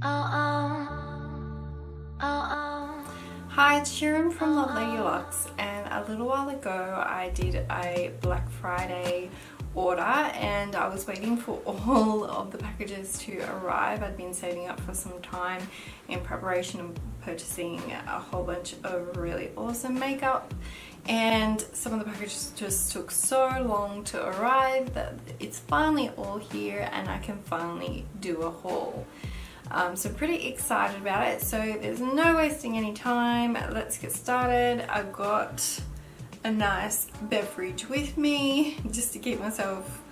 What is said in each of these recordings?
Hi, it's Sharon from Lovely Deluxe, and a little while ago I did a Black Friday order and I was waiting for all of the packages to arrive. I'd been saving up for some time in preparation of purchasing a whole bunch of really awesome makeup, and some of the packages just took so long to arrive that it's finally all here and I can finally do a haul. So pretty excited about it. So there's no wasting any time. Let's get started. I've got a nice beverage with me just to keep myself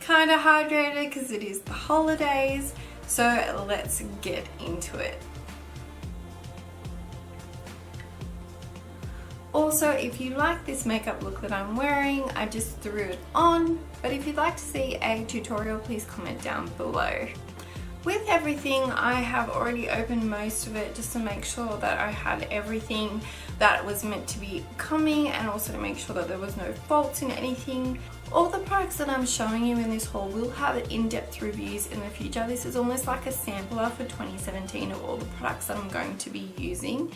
kind of hydrated because it is the holidays. So let's get into it. Also, if you like this makeup look that I'm wearing, I just threw it on. But if you'd like to see a tutorial, please comment down below. With everything, I have already opened most of it just to make sure that I had everything that was meant to be coming, and also to make sure that there was no faults in anything. All the products that I'm showing you in this haul will have in-depth reviews in the future. This is almost like a sampler for 2017 of all the products that I'm going to be using.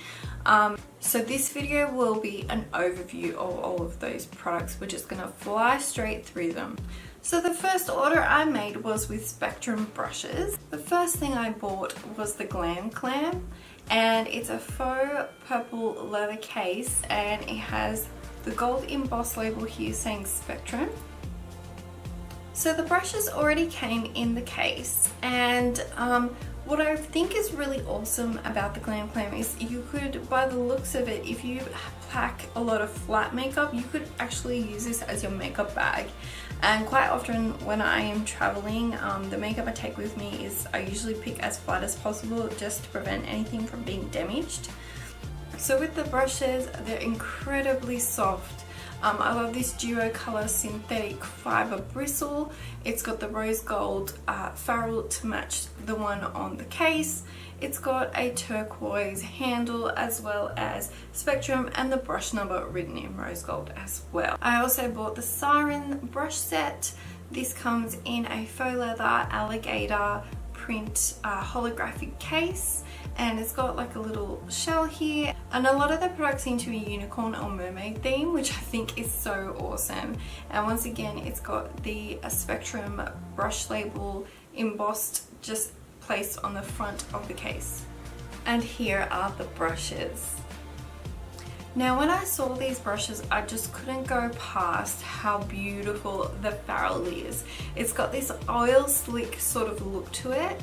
So this video will be an overview of all of those products. We're just going to fly straight through them. So the first order I made was with Spectrum brushes. The first thing I bought was the Glam Clam, and it's a faux purple leather case, and it has the gold embossed label here saying Spectrum. So the brushes already came in the case, and what I think is really awesome about the Glam Clam is you could, by the looks of it, if you pack a lot of flat makeup, you could actually use this as your makeup bag. And quite often when I am traveling, the makeup I take with me is I usually pick as flat as possible just to prevent anything from being damaged. So with the brushes, they're incredibly soft. I love this duo color synthetic fiber bristle. It's got the rose gold ferrule to match the one on the case. It's got a turquoise handle as well as Spectrum and the brush number written in rose gold as well. I also bought the Siren brush set. This comes in a faux leather alligator print holographic case, and it's got like a little shell here, and a lot of the products seem to be unicorn or mermaid theme, which I think is so awesome. And once again, it's got the Spectrum brush label embossed, just placed on the front of the case. And here are the brushes. Now when I saw these brushes, I just couldn't go past how beautiful the ferrule is. It's got this oil slick sort of look to it,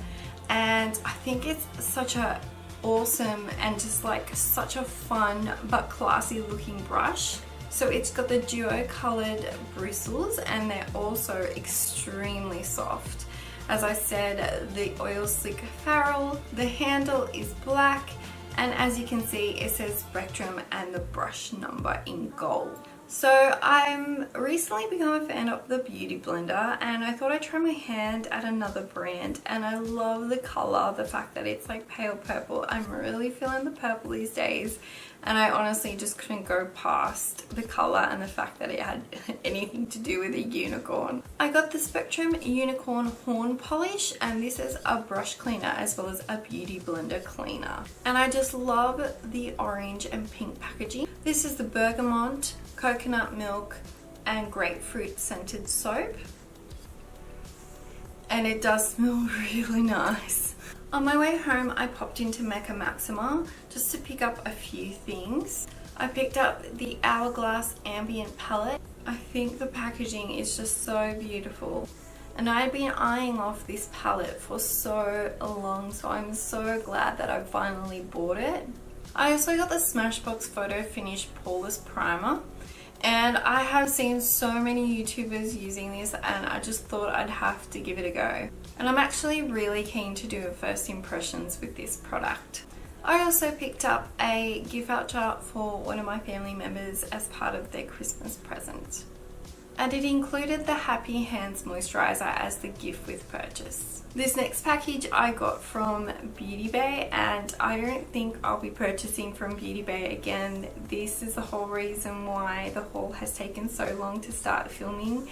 and I think it's such a awesome and just like such a fun but classy looking brush. So it's got the duo colored bristles, and they're also extremely soft. As I said, the oil slick ferrule, the handle is black, and as you can see, it says Spectrum and the brush number in gold. So I'm recently become a fan of the Beauty Blender, and I thought I'd try my hand at another brand, and I love the color, the fact that it's like pale purple. I'm really feeling the purple these days, and I honestly just couldn't go past the color and the fact that it had anything to do with a unicorn. I got the Spectrum Unicorn Horn Polish, and this is a brush cleaner as well as a Beauty Blender cleaner. And I just love the orange and pink packaging. This is the bergamot, coconut milk and grapefruit scented soap, and it does smell really nice. On my way home, I popped into Mecca Maxima just to pick up a few things. I picked up the Hourglass Ambient Palette. I think the packaging is just so beautiful, and I had been eyeing off this palette for so long, so I'm so glad that I finally bought it. I also got the Smashbox Photo Finish Poreless Primer, and I have seen so many YouTubers using this, and I just thought I'd have to give it a go. And I'm actually really keen to do a first impressions with this product. I also picked up a gift voucher for one of my family members as part of their Christmas present, and it included the Happy Hands moisturizer as the gift with purchase. This next package I got from Beauty Bay, and I don't think I'll be purchasing from Beauty Bay again. This is the whole reason why the haul has taken so long to start filming,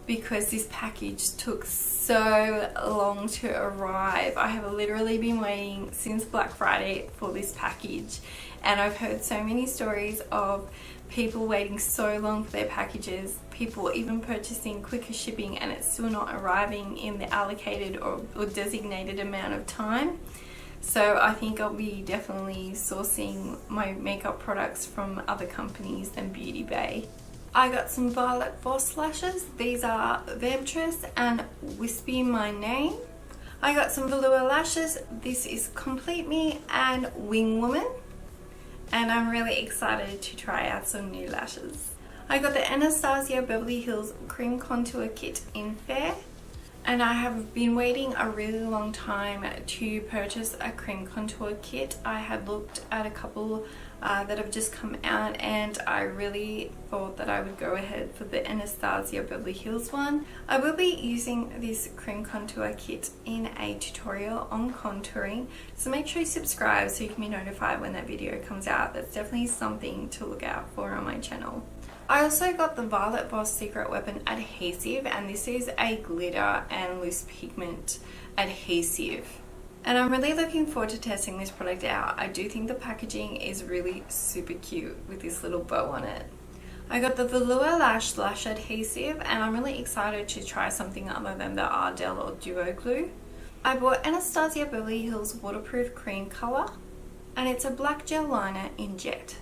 because this package took so long to arrive. I have literally been waiting since Black Friday for this package, and I've heard so many stories of people waiting so long for their packages, people even purchasing quicker shipping and it's still not arriving in the allocated or designated amount of time. So I think I'll be definitely sourcing my makeup products from other companies than Beauty Bay. I got some Violet Voss lashes. These are Vamptress and Wispy My Name. I got some velour lashes. This is Complete Me and Wing Woman. And I'm really excited to try out some new lashes. I got the Anastasia Beverly Hills Cream Contour Kit in Fair. And I have been waiting a really long time to purchase a cream contour kit. I had looked at a couple that have just come out, and I really thought that I would go ahead for the Anastasia Beverly Hills one. I will be using this cream contour kit in a tutorial on contouring, so make sure you subscribe so you can be notified when that video comes out. That's definitely something to look out for on my channel. I also got the Violet Voss Secret Weapon adhesive, and this is a glitter and loose pigment adhesive. And I'm really looking forward to testing this product out. I do think the packaging is really super cute with this little bow on it. I got the Velour Lash adhesive, and I'm really excited to try something other than the Ardell or Duo Glue. I bought Anastasia Beverly Hills Waterproof Cream Color, and it's a black gel liner in Jet.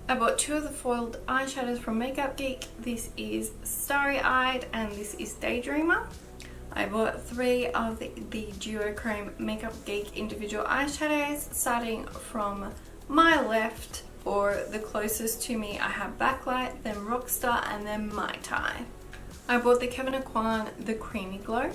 I bought two of the foiled eyeshadows from Makeup Geek. This is Starry Eyed and this is Daydreamer. I bought three of the Duochrome Makeup Geek individual eyeshadows, starting from my left, or the closest to me. I have Backlight, then Rockstar, and then Mai Tai. I bought the Kevyn Aucoin The Creamy Glow.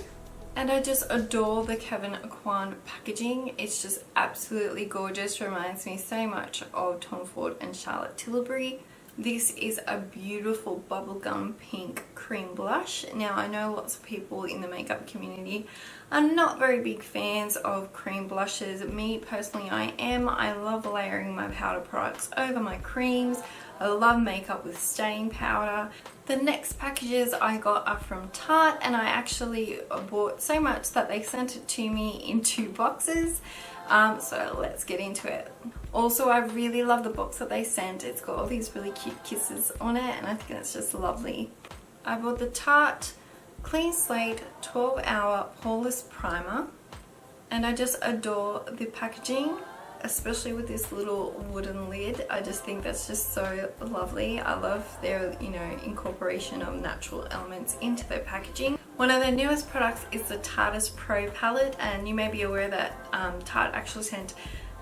And I just adore the Kevyn Aucoin packaging. It's just absolutely gorgeous. Reminds me so much of Tom Ford and Charlotte Tilbury. This is a beautiful bubblegum pink cream blush. Now I know lots of people in the makeup community are not very big fans of cream blushes. Me personally, I am. I love layering my powder products over my creams. I love makeup with staying powder. The next packages I got are from Tarte, and I actually bought so much that they sent it to me in 2 boxes. So let's get into it. Also, I really love the box that they sent. It's got all these really cute kisses on it, and I think it's just lovely. I bought the Tarte Clean Slate 12-Hour Poreless Primer, and I just adore the packaging, especially with this little wooden lid. I just think that's just so lovely. I love their, incorporation of natural elements into their packaging. One of their newest products is the Tarte Pro palette, and you may be aware that Tarte actually sent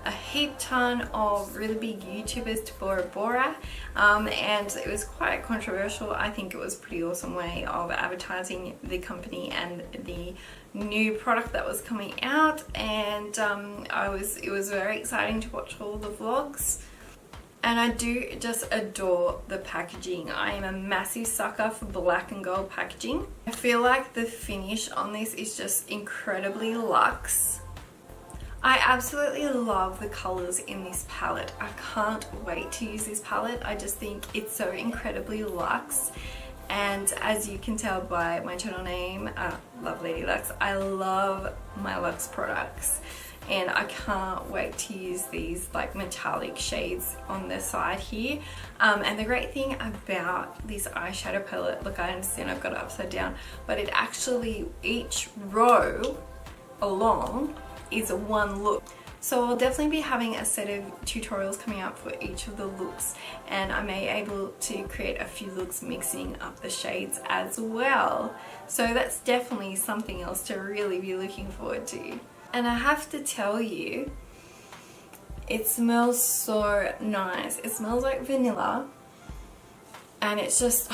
a heap ton of really big YouTubers to Bora Bora, and it was quite controversial. I think it was a pretty awesome way of advertising the company and the new product that was coming out, and it was very exciting to watch all the vlogs. And I do just adore the packaging. I am a massive sucker for black and gold packaging. I feel like the finish on this is just incredibly luxe. I absolutely love the colors in this palette. I can't wait to use this palette. I just think it's so incredibly luxe. And as you can tell by my channel name, Love Lady Luxe, I love my luxe products. And I can't wait to use these like metallic shades on the side here. And the great thing about this eyeshadow palette, look, I understand I've got it upside down, but it actually, each row along is one look. So I'll definitely be having a set of tutorials coming up for each of the looks, and I may be able to create a few looks mixing up the shades as well. So that's definitely something else to really be looking forward to. And I have to tell you, it smells so nice. It smells like vanilla, and it's just,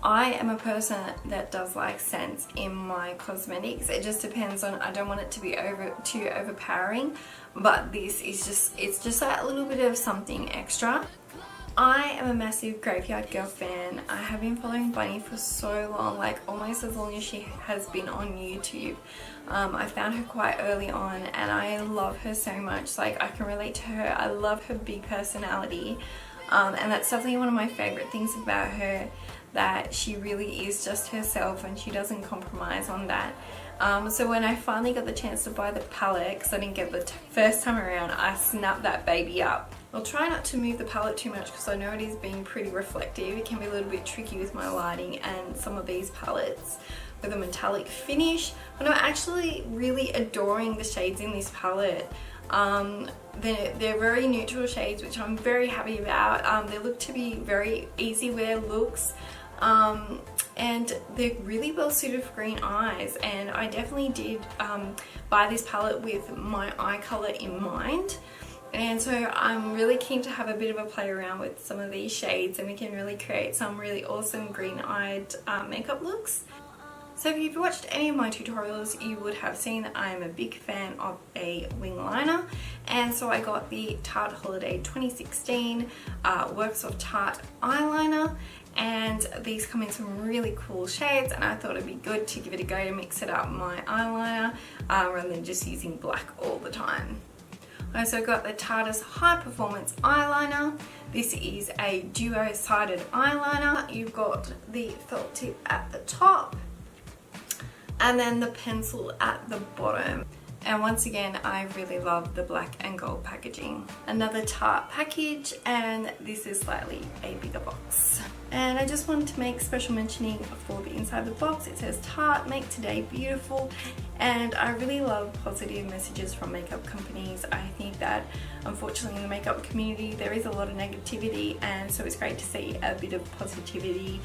I am a person that does like scents in my cosmetics. It just depends on, I don't want it to be too overpowering, but this is just, it's just that little bit of something extra. I am a massive Graveyard Girl fan. I have been following Bunny for so long, like almost as long as she has been on YouTube. I found her quite early on, and I love her so much. Like, I can relate to her. I love her big personality, and that's definitely one of my favorite things about her. that she really is just herself and she doesn't compromise on that. So when I finally got the chance to buy the palette, because I didn't get the first time around, I snapped that baby up. I'll try not to move the palette too much because I know it is being pretty reflective. It can be a little bit tricky with my lighting and some of these palettes with a metallic finish, but I'm actually really adoring the shades in this palette. They're very neutral shades, which I'm very happy about. They look to be very easy wear looks, and they're really well suited for green eyes, and I definitely did buy this palette with my eye color in mind. And so I'm really keen to have a bit of a play around with some of these shades, and we can really create some really awesome green-eyed makeup looks. So if you've watched any of my tutorials, you would have seen that I'm a big fan of a wing liner, and so I got the Tarte Holiday 2016 Works of Tarte eyeliner, and these come in some really cool shades, and I thought it'd be good to give it a go to mix it up my eyeliner rather than just using black all the time. I also got the Tarte's High Performance Eyeliner. This is a duo-sided eyeliner. You've got the felt tip at the top and then the pencil at the bottom. And once again, I really love the black and gold packaging. Another Tarte package, and this is slightly a bigger box. And I just wanted to make special mentioning for the inside of the box. It says Tarte, make today beautiful. And I really love positive messages from makeup companies. I think that unfortunately in the makeup community there is a lot of negativity, and so it's great to see a bit of positivity,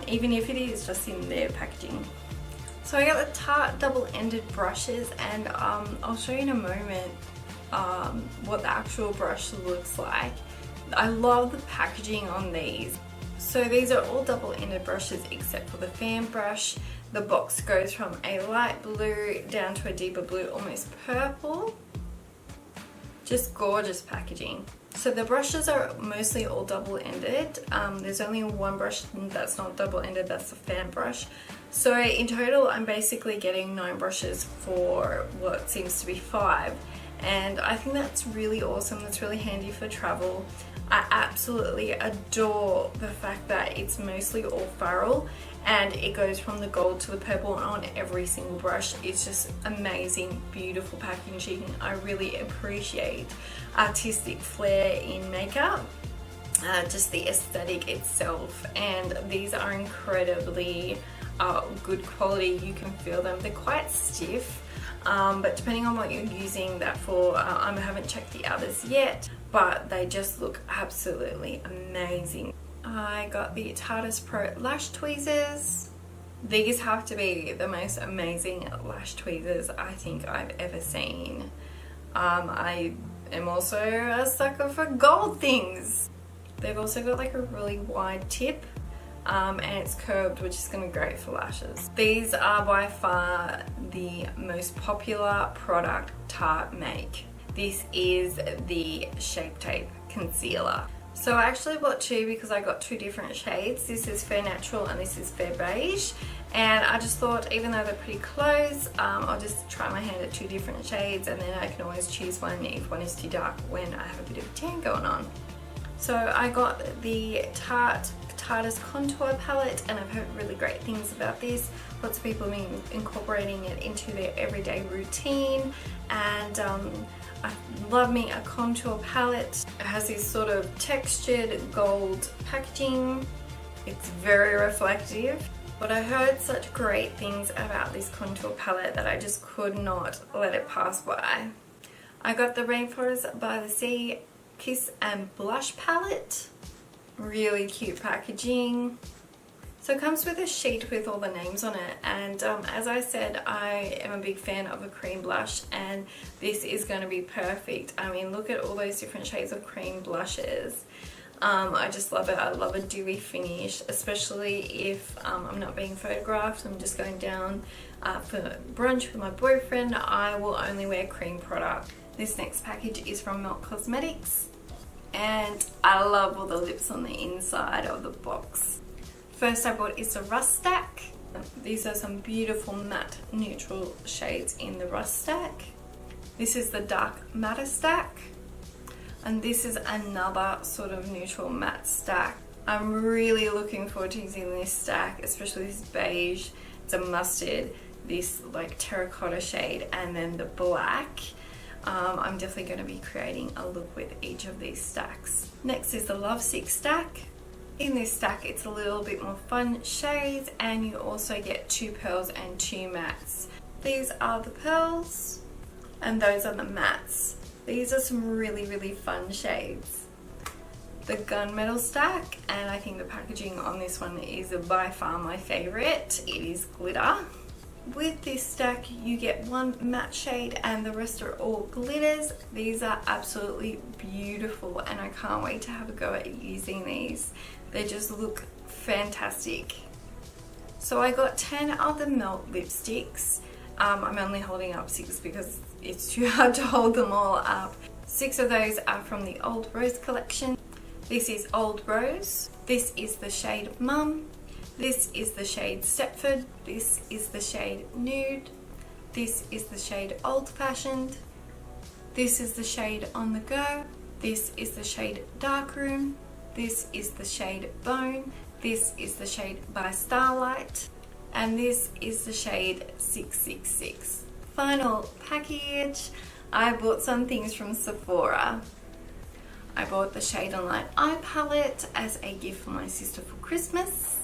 even if it is just in their packaging. So I got the Tarte double-ended brushes, and I'll show you in a moment what the actual brush looks like. I love the packaging on these. So these are all double-ended brushes except for the fan brush. The box goes from a light blue down to a deeper blue, almost purple. Just gorgeous packaging. So the brushes are mostly all double-ended. There's only one brush that's not double-ended, that's the fan brush. So in total, I'm basically getting 9 brushes for what seems to be 5. And I think that's really awesome. That's really handy for travel. I absolutely adore the fact that it's mostly all Farrell, and it goes from the gold to the purple on every single brush. It's just amazing, beautiful packaging. I really appreciate artistic flair in makeup, just the aesthetic itself, and these are incredibly good quality. You can feel them. They're quite stiff, but depending on what you're using that for, I haven't checked the others yet, but they just look absolutely amazing. I got the Tarte Pro lash tweezers. These have to be the most amazing lash tweezers I think I've ever seen. I am also a sucker for gold things. They've also got like a really wide tip, and it's curved, which is going to be great for lashes. These are by far the most popular product Tarte make. This is the Shape Tape Concealer. So I actually bought 2 because I got 2 different shades. This is Fair Natural and this is Fair Beige. And I just thought, even though they're pretty close, I'll just try my hand at 2 different shades, and then I can always choose one if one is too dark when I have a bit of a tan going on. So I got the Tarte's Contour Palette, and I've heard really great things about this. Lots of people have been incorporating it into their everyday routine, and I love me a contour palette. It has this sort of textured gold packaging. It's very reflective. But I heard such great things about this contour palette that I just could not let it pass by. I got the Rainforest by the Sea Kiss and Blush palette. Really cute packaging. So it comes with a sheet with all the names on it, and as I said, I am a big fan of a cream blush, and this is going to be perfect. I mean, look at all those different shades of cream blushes. I just love it. I love a dewy finish, especially if I'm not being photographed. I'm just going down for brunch with my boyfriend. I will only wear cream product. This next package is from Milk Cosmetics, and I love all the lips on the inside of the box. First I bought is the Rust Stack. These are some beautiful matte neutral shades in the Rust Stack. This is the Dark Matter Stack. And this is another sort of neutral matte stack. I'm really looking forward to using this stack, especially this beige, it's a mustard, this like terracotta shade, and then the black. I'm definitely going to be creating a look with each of these stacks. Next is the Lovesick stack. In this stack it's a little bit more fun shades, and you also get 2 pearls and 2 mattes. These are the pearls and those are the mattes. These are some really fun shades. The Gunmetal stack, and I think the packaging on this one is by far my favorite. It is glitter. With this stack you get 1 matte shade and the rest are all glitters. These are absolutely beautiful and I can't wait to have a go at using these. They just look fantastic. So I got 10 of the Melt lipsticks. I'm only holding up 6 because it's too hard to hold them all up. 6 of those are from the Old Rose collection. This is Old Rose. This is the shade Mum. This is the shade Stepford. This is the shade Nude. This is the shade Old Fashioned. This is the shade On the Go. This is the shade Darkroom. This is the shade Bone. This is the shade By Starlight. And this is the shade 666. Final package. I bought some things from Sephora. I bought the Shade and Light Eye Palette as a gift for my sister for Christmas.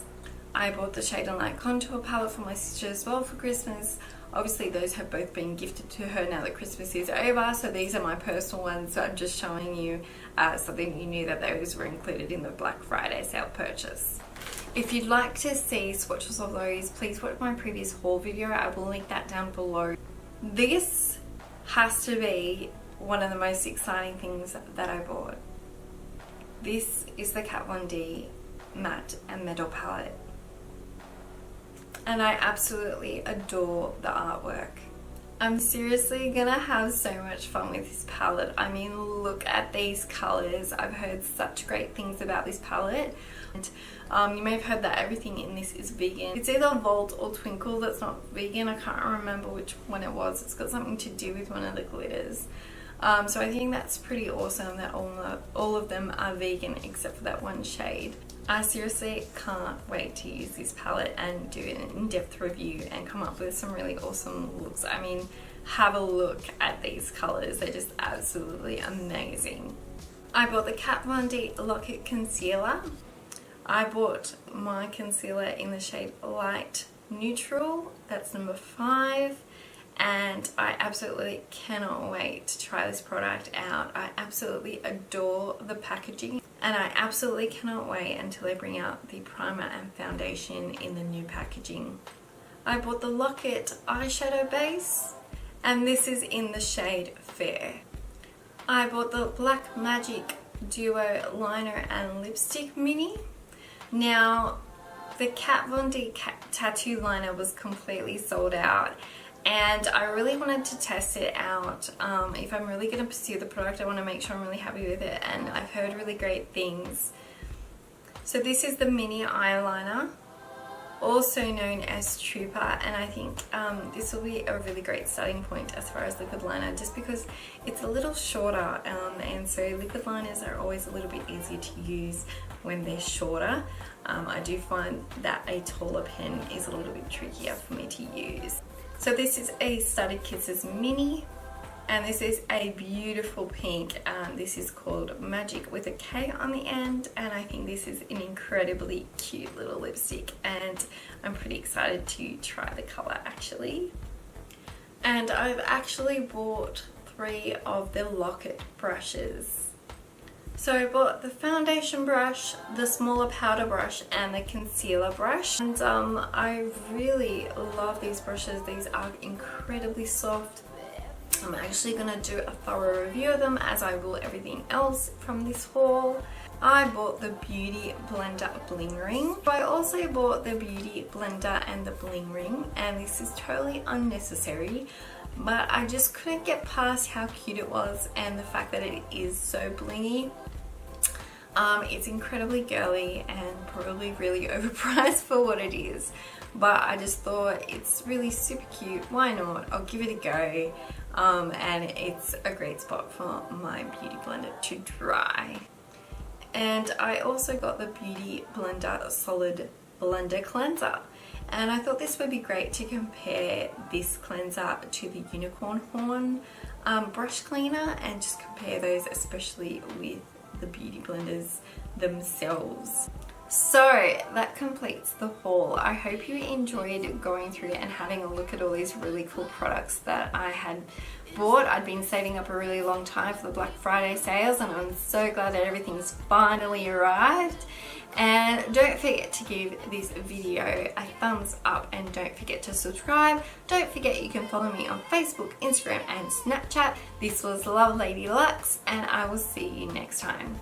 I bought the Shade and Light Contour Palette for my sister as well for Christmas. Obviously those have both been gifted to her now that Christmas is over, so these are my personal ones, so I'm just showing you something you knew that those were included in the Black Friday sale purchase. If you'd like to see swatches of those, please watch my previous haul video. I will link that down below. This has to be one of the most exciting things that I bought. This is the Kat Von D Matte and Metal Palette. And I absolutely adore the artwork. I'm seriously gonna have so much fun with this palette. I mean, look at these colors. I've heard such great things about this palette. And you may have heard that everything in this is vegan. It's either Volt or Twinkle that's not vegan. I can't remember which one it was. It's got something to do with one of the glitters. So I think that's pretty awesome that all of them are vegan except for that one shade. I seriously can't wait to use this palette and do an in-depth review and come up with some really awesome looks. I mean, have a look at these colors. They're just absolutely amazing. I bought the Kat Von D Lock-It Concealer. I bought my concealer in the shade Light Neutral. That's number 5. And I absolutely cannot wait to try this product out. I absolutely adore the packaging and I absolutely cannot wait until they bring out the primer and foundation in the new packaging. I bought the Lock-It eyeshadow base and this is in the shade Fair. I bought the Black Magic Duo liner and lipstick mini. Now the Kat Von D tattoo liner was completely sold out. And I really wanted to test it out. If I'm really going to pursue the product, I want to make sure I'm really happy with it, and I've heard really great things. So this is the mini eyeliner, also known as Trooper, and I think this will be a really great starting point as far as liquid liner, just because it's a little shorter, and so liquid liners are always a little bit easier to use when they're shorter. I do find that a taller pen is a little bit trickier for me to use. So this is a Studded Kisses mini, and this is a beautiful pink. This is called Magic with a K on the end, and I think this is an incredibly cute little lipstick, and I'm pretty excited to try the color actually. And I've actually bought 3 of the Lock-It brushes. So I bought the foundation brush, the smaller powder brush, and the concealer brush. And I really love these brushes. These are incredibly soft. I'm actually going to do a thorough review of them, as I will everything else from this haul. I bought the Beauty Blender Bling Ring. I also bought the Beauty Blender and the Bling Ring, and this is totally unnecessary, but I just couldn't get past how cute it was and the fact that it is so blingy. It's incredibly girly and probably really overpriced for what it is, but I just thought it's really super cute. Why not? I'll give it a go, and it's a great spot for my beauty blender to dry. And I also got the Beauty Blender Solid Blender Cleanser. And I thought this would be great to compare this cleanser to the Unicorn Horn brush cleaner, and just compare those, especially with the beauty blenders themselves. So that completes the haul. I hope you enjoyed going through and having a look at all these really cool products that I had bought. I'd been saving up a really long time for the Black Friday sales, and I'm so glad that everything's finally arrived. And don't forget to give this video a thumbs up, and don't forget to subscribe. Don't forget you can follow me on Facebook, Instagram and Snapchat. This was Love Lady Luxe, and I will see you next time.